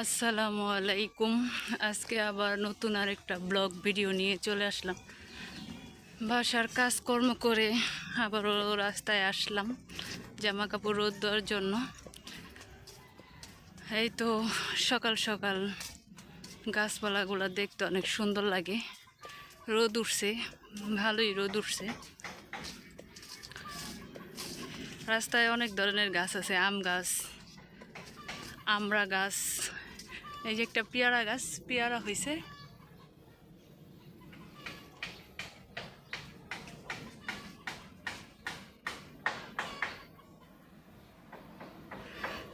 আসসালামু আলাইকুম। আজকে আবার নতুন আরেকটা ব্লগ ভিডিও নিয়ে চলে আসলাম। বাসার কাজকর্ম করে আবারও রাস্তায় আসলাম জামা কাপড় রোদ দেওয়ার জন্য। এই তো সকাল সকাল গাছপালাগুলো দেখতে অনেক সুন্দর লাগে। রোদ উঠছে, ভালোই রোদ উঠছে। রাস্তায় অনেক ধরনের গাছ আছে, আম গাছ, আমড়া গাছ, এই যে একটা পেয়ারা গাছ, পেয়ারা হয়েছে।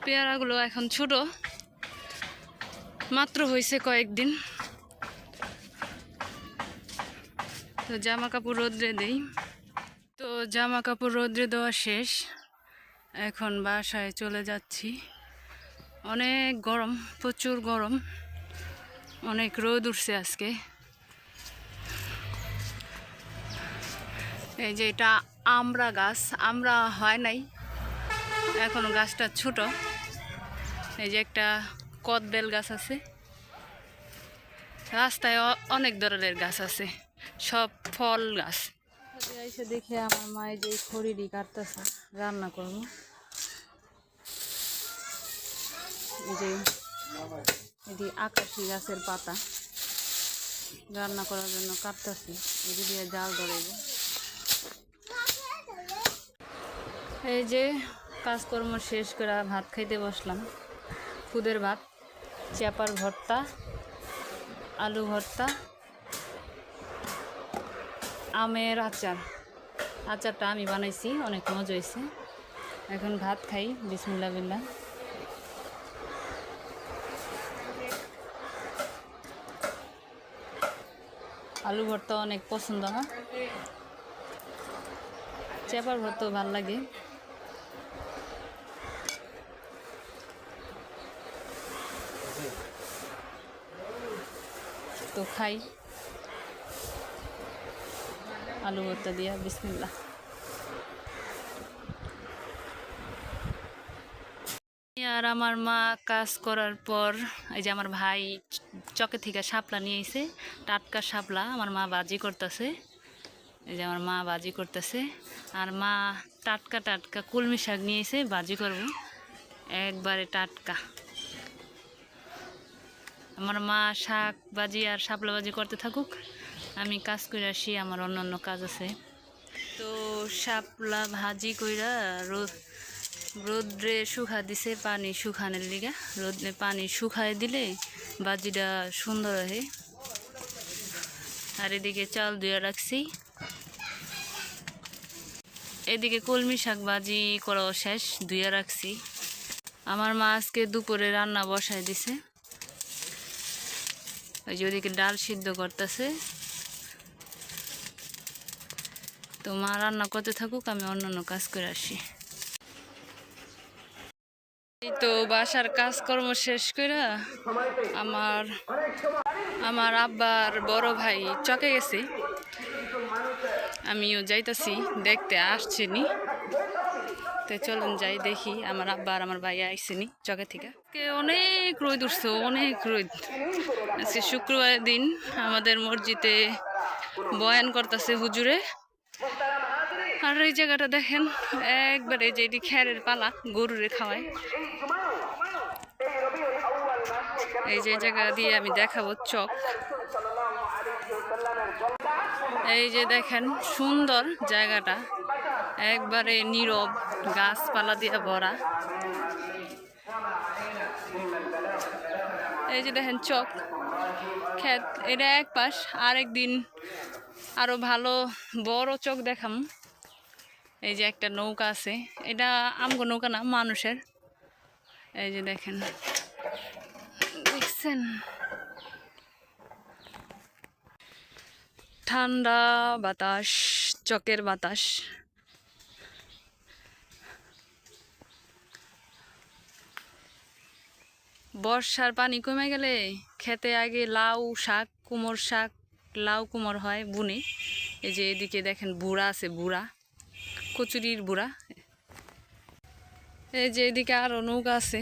পেয়ারাগুলো এখন ছোট, মাত্র হয়েছে কয়েকদিন। তো জামা কাপড় রোদ্রে দেই। তো জামা কাপড় রোদ্রে দেওয়া শেষ, এখন বাসায় চলে যাচ্ছি। অনেক গরম, প্রচুর গরম, অনেক রোদ উঠছে আজকে। এই যে এটা আমড়া গাছ, আমড়া হয় নাই এখনো, গাছটা ছোট। এই যে একটা কদবেল গাছ আছে। রাস্তায় অনেক ধরনের গাছ আছে, সব ফল গাছ। এসে দেখে আমার মায়ের যে খড়িটি কাটতেছে, রান্না করবো। এই যে এটি আকাশি গাছের পাতা, রান্না করার জন্য কাটতেছি। এটি দিয়ে জাল ধরাইব। এই যে কাজকর্ম শেষ করে ভাত খাইতে বসলাম। খুদের ভাত, চাপার ভর্তা, আলু ভর্তা, আমের আচার। আচারটা আমি বানাইছি, অনেক মজা হয়েছে। এখন ভাত খাই, বিসমিল্লাহ বিল্লাহ। আলু ভর্তা অনেক পছন্দ আমার, চাপার ভর্তাও ভাল লাগে। তো খাই আলু ভর্তা দিয়া, বিসমিল্লাহ। আর আমার মা কাজ করার পর এই যে আমার ভাই চকে থেকে শাপলা নিয়ে এসে, টাটকা শাপলা আমার মা বাজি করতেছে। এই যে আমার মা বাজি করতেছে, আর মা টাটকা টাটকা কলমি শাক নিয়ে এসে বাজি করব, একবারে টাটকা। আমার মা শাক বাজি আর শাপলা বাজি করতে থাকুক, আমি কাজ করে আসি, আমার অন্যান্য কাজ আছে। তো শাপলা ভাজি কইরা রোদ্রে শুকা দিছে, পানি শুকানোর লিগা। রোদ্রে পানি শুকায় দিলে বাজিটা সুন্দর হয়। আর এদিকে চাল ধুয়ে রাখছি। এদিকে কলমি শাক ভাজি করাও শেষ, ধুয়ে রাখছি। আমার মা আজকে দুপুরে রান্না বসায় দিছে। ওই যে ওদিকে ডাল সিদ্ধ করতেছে। তো মা রান্না করতে থাকুক, আমি অন্যান্য কাজ করে আসি। এই তো বাসার কাজকর্ম শেষ করে আমার আব্বার বড় ভাই চকে গেছে, আমিও যাইতাছি দেখতে, আসছিনি। তো চলুন যাই দেখি, আমার আব্বা আর আমার ভাই আইসেনি চকে থেকে। অনেক রোদ উঠছে, অনেক রোদ। আজকে শুক্রবারের দিন, আমাদের মসজিদে বয়ান করতেছে হুজুরে। আর এই জায়গাটা দেখেন, একবারে যে এটি খেরের পালা, গরুরে খাওয়ায়। এই যে জায়গা দিয়ে আমি দেখাবো চক। এই যে দেখেন সুন্দর জায়গাটা, একবারে নীরব, গাছপালা দিয়ে ভরা। এই যে দেখেন চক, ক্ষেত, এটা এক পাশ। আরেকদিন আরো ভালো বড় চক দেখাম। এই যে একটা নৌকা আছে, এটা আমগো নৌকা না, মানুষের। এই যে দেখেন, দেখছেন ঠান্ডা বাতাস, চকের বাতাস। বর্ষার পানি কমে গেলে খেতে আগে লাউ শাক, কুমড় শাক, লাউ কুমড় হয় বুনে। এই যে এদিকে দেখেন বুড়া আছে, বুড়া, কচুরির বুড়া। এই যে এদিকে আরো নৌকা আছে।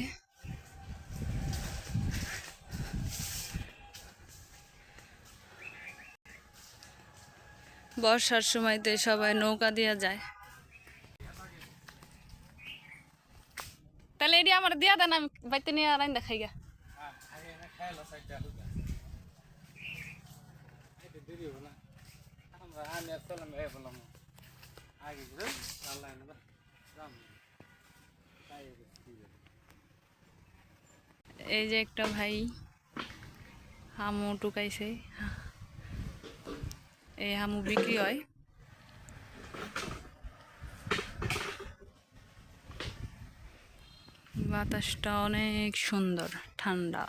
বর্ষার সময়তে সবাই নৌকা দিয়া যায়। তাহলে এটি আমার দিয়া দেন, আমি বাইতে নিয়ে আর দেখাই গা। এই যে একটা ভাই হামু টুকাইছে, এই হামু বিক্রি হয়। বাতাসটা অনেক সুন্দর, ঠান্ডা।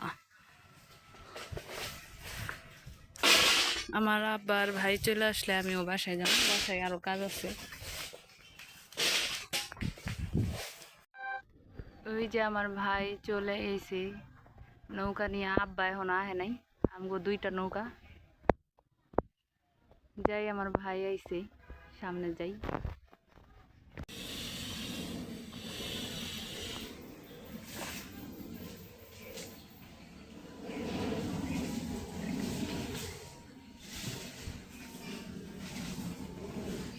আমার আব্বার ভাই চলে আসলে আমিও বাসায় যাব, বাসায় আরো কাজ আছে। ওই যে আমার ভাই চলে এসে নৌকা নিয়ে, আব্বা এখন আহে নাই, আমগো 2টা নৌকা। যাই, আমার ভাই আইছে, সামনে যাই।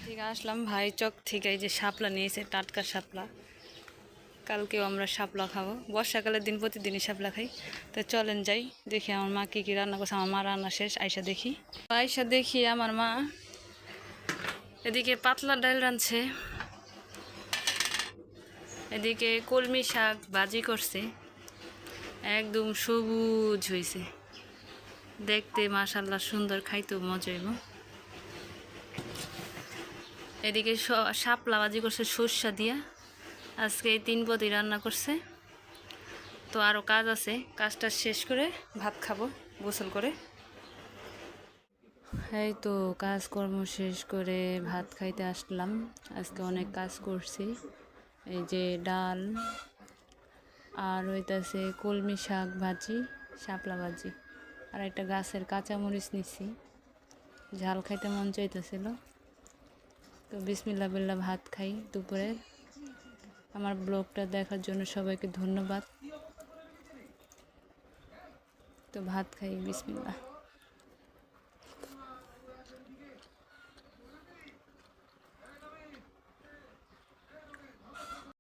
ঠিক আসলাম ভাই চক থেকে। এই যে শাপলা নিয়েছে, টাটকা শাপলা। কালকেও আমরা শাপলা খাবো, বর্ষাকালের দিন প্রতিদিনই শাপলা খাই। তো চলেন যাই, দেখি আমার মা কী কী রান্না করছে। আমার মা রান্না শেষ, আয়সা দেখি আমার মা এদিকে পাতলা ডাল রাঁধছে, এদিকে কলমি শাক ভাজি করছে, একদম সবুজ হয়েছে দেখতে, মাশাআল্লাহ সুন্দর, খাইতেও মজা হইব। এদিকে শাপলা ভাজি করছে সর্ষা দিয়া। আজকে এই 3 পদই রান্না করছে। তো আরও কাজ আছে, কাজটা শেষ করে ভাত খাবো গোসল করে। এই তো কাজকর্ম শেষ করে ভাত খাইতে আসলাম। আজকে অনেক কাজ করছি। এই যে ডাল আর হইতাছে কলমি শাক ভাজি, শাপলা ভাজি, আর একটা গাছের কাঁচামরিচ নিচ্ছি, ঝাল খাইতে মন চাইতেছিল। তো বিসমিল্লাহ বিল্লাহ ভাত খাই দুপুরে। আমার ব্লগটা দেখার জন্য সবাইকে ধন্যবাদ। তো ভাত খাই, বিসমিল্লাহ।